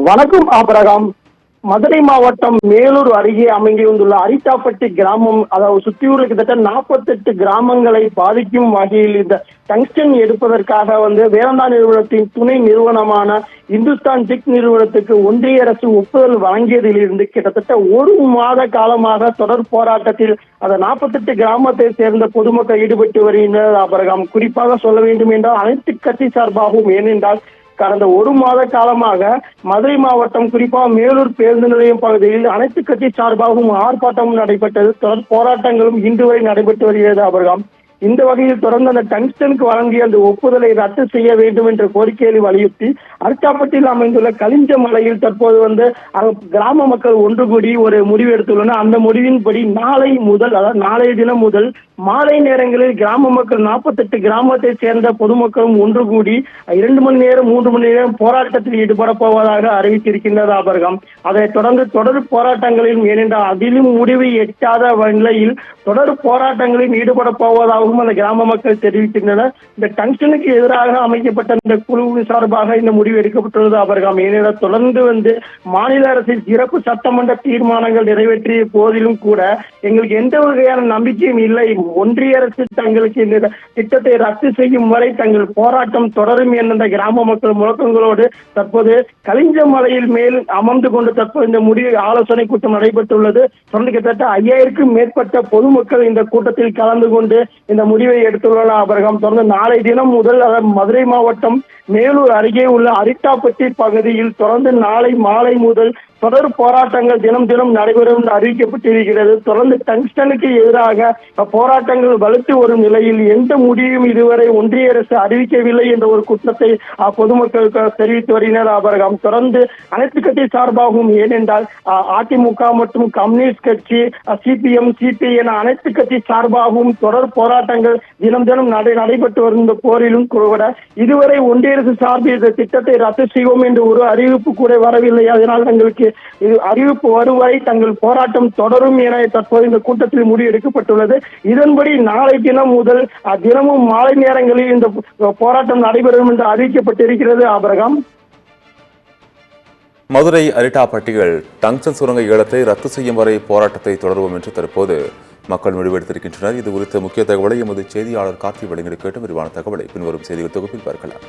வணக்கம் ஆபரகாம். மதுரை மாவட்டம் மேலூர் அருகே அமைந்துள்ள அரிட்டாப்பட்டி கிராமம், அதாவது சுற்றியுள்ள கிட்டத்தட்ட 48 கிராமங்களை பாதிக்கும் வகையில் இந்த டங்ஸ்டன் எடுப்பதற்காக வேதாந்தா நிறுவனத்தின் துணை நிறுவனமான இந்துஸ்தான் ஜிக் நிறுவனத்துக்கு ஒன்றிய அரசு ஒப்புதல் வழங்கியதிலிருந்து கிட்டத்தட்ட ஒரு மாத காலமாக தொடர் போராட்டத்தில் அந்த 48 கிராமத்தை சேர்ந்த பொதுமக்கள் ஈடுபட்டு வருகின்றனர் ஆபரகாம். குறிப்பாக சொல்ல வேண்டும் என்றால் அனைத்து கட்சி சார்பாகவும், ஏனென்றால் கடந்த ஒரு மாத காலமாக மதுரை மாவட்டம், குறிப்பாக மேலூர் பேருந்து நிலையம் பகுதியில் அனைத்து கட்சி சார்பாகவும் ஆர்ப்பாட்டமும் நடைபெற்றது. தொடர் போராட்டங்களும் இன்று வரை நடைபெற்று வருகிறது ஆபரகாம். இந்த வகையில் தொடர்ந்து அந்த டங்ஸ்டனுக்கு வழங்கிய அந்த ஒப்புதலை ரத்து செய்ய வேண்டும் என்ற கோரிக்கையை வலியுறுத்தி அரிட்டாப்பட்டியில் அமைந்துள்ள கலிஞ்ச மலையில் தற்போது கிராம மக்கள் ஒன்று கூடி ஒரு முடிவு எடுத்துள்ளனர். அந்த முடிவின்படி நாளை முதல், அதாவது நாளைய தினம் முதல் மாலை நேரங்களில் கிராம மக்கள் 48 கிராமத்தை சேர்ந்த பொதுமக்களும் ஒன்று கூடி 2 மணி நேரம் 3 மணி நேரம் போராட்டத்தில் ஈடுபட போவதாக அறிவித்திருக்கின்றது ஆபரகம். அதைத் தொடர்ந்து தொடர் போராட்டங்களிலும், ஏனென்றால் அதிலும் முடிவு எட்டாத நிலையில் தொடர் போராட்டங்களில் ஈடுபட போவதாகவும் அந்த கிராம மக்கள் தெரிவிக்கின்றனர். இந்த டங்ஸ்டனுக்கு எதிராக அமைக்கப்பட்ட இந்த குழு சார்பாக இந்த முடிவு எடுக்கப்பட்டுள்ளது ஆபரகம். ஏனென்றால் தொடர்ந்து மாநில அரசின் சிறப்பு சட்டமன்ற தீர்மானங்கள் நிறைவேற்றிய போதிலும் கூட எங்களுக்கு எந்த வகையான நம்பிக்கையும் இல்லை. ஒன்றிய அரசு தங்களுக்கு இந்த திட்டத்தை ரத்து செய்யும் வரை தங்கள் போராட்டம் தொடரும் என்ற கிராம மக்கள் முழக்கங்களோடு தற்போது கலிஞ்ச மலையில் மேல் அமர்ந்து கொண்டு தற்போது இந்த முடிவு ஆலோசனை கூட்டம் நடைபெற்றுள்ளது. தொடர்ந்து கிட்டத்தட்ட 5000க்கும் மேற்பட்ட பொதுமக்கள் இந்த கூட்டத்தில் கலந்து கொண்டு இந்த முடிவை எடுத்துள்ளனர் ஆபரகம். தொடர்ந்து நாளை தினம் முதல் மதுரை மாவட்டம் மேலூர் அருகே உள்ள அரிட்டாப்பட்டி பகுதியில் தொடர்ந்து நாளை மாலை முதல் தொடர் போராட்டங்கள் தினம் தினம் நடைபெறும் என்று அறிவிக்கப்பட்டிருக்கிறது. தொடர்ந்து டங்ஸ்டனுக்கு எதிராக போராட்டங்கள் வலுத்து வரும் நிலையில் எந்த முடிவும் இதுவரை ஒன்றிய அரசு அறிவிக்கவில்லை என்ற ஒரு குற்றத்தை பொதுமக்களுக்கு தெரிவித்து வருகின்றனர் ஆபரகம். தொடர்ந்து அனைத்து கட்சி சார்பாகவும், ஏனென்றால் அதிமுக மற்றும் கம்யூனிஸ்ட் கட்சி, சிபிஎம், சிபிஐ என அனைத்து கட்சி சார்பாகவும் தொடர் போராட்டங்கள் தினம் தினம் நடைபெற்று வரும் போரிலும் கூட இதுவரை ஒன்றிய அரசு சார்பில் இந்த திட்டத்தை ரத்து செய்வோம் என்று ஒரு அறிவிப்பு கூட வரவில்லை. அதனால் தங்களுக்கு இது அறிவிப்பு வரும் வரை தங்கள் போராட்டம் தொடரும் என தற்போது இந்த கூட்டத்தில் முடிவு எடுக்கப்பட்டுள்ளது. இதன்படி நாளை தினம் முதல் தினமும் மாலை நேரங்களில் இந்த போராட்டம் நடைபெறும் என்று அறிவிக்கப்பட்டிருக்கிறது ஆபரகம். மதுரை அரிட்டாப்பட்டியில் டங்ஸ்டன் சுரங்க ஏலத்தை ரத்து செய்யும் வரை போராட்டத்தை தொடருவோம் என்று தற்போது மக்கள் முடிவெடுத்திருக்கின்றனர். இது குறித்த முக்கிய தகவலை எமது செய்தியாளர் கார்த்தி வழங்கி கேட்டு விரிவான தகவலை பின்வரும் செய்திகள் தொகுப்பில் பார்க்கலாம்.